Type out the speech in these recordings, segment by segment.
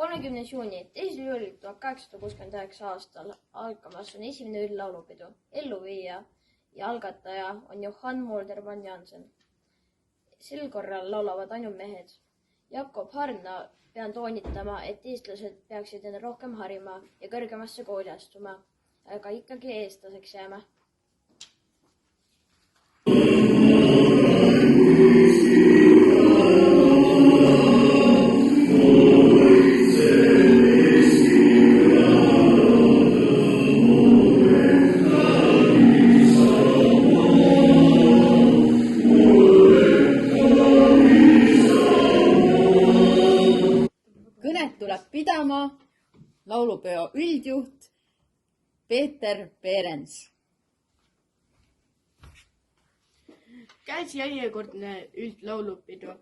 30. juuni, 2. juulil 1869 aastal algamas on esimene üldlaulupidu. Elluviija ja algataja on Johann Mulder van Jansen. Sel korral laulavad ainult mehed. Jakob Harna pean toonitama, et eestlased peaksid enne rohkem harima ja kõrgemasse kooli astuma, aga ikkagi eestlaseks jääma. Kõnet tuleb pidama laulupeo üldjuht Peeter Peerens. Käes järjekordne üldlaulupidu.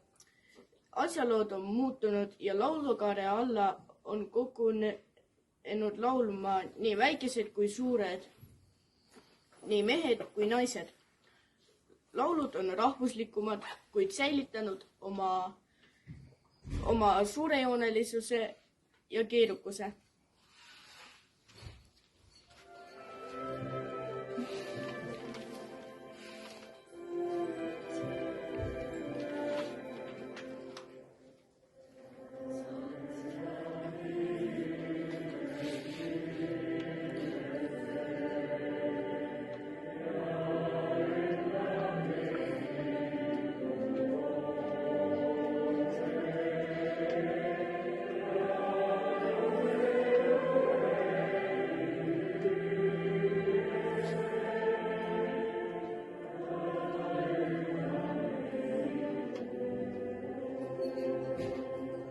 Asjalood on muutunud ja laulukaare alla on kogunenud laulma nii väikesed kui suured, nii mehed kui naised. Laulud on rahvuslikumad, kuid säilitanud oma suurejoonelisuse ja keerukuse.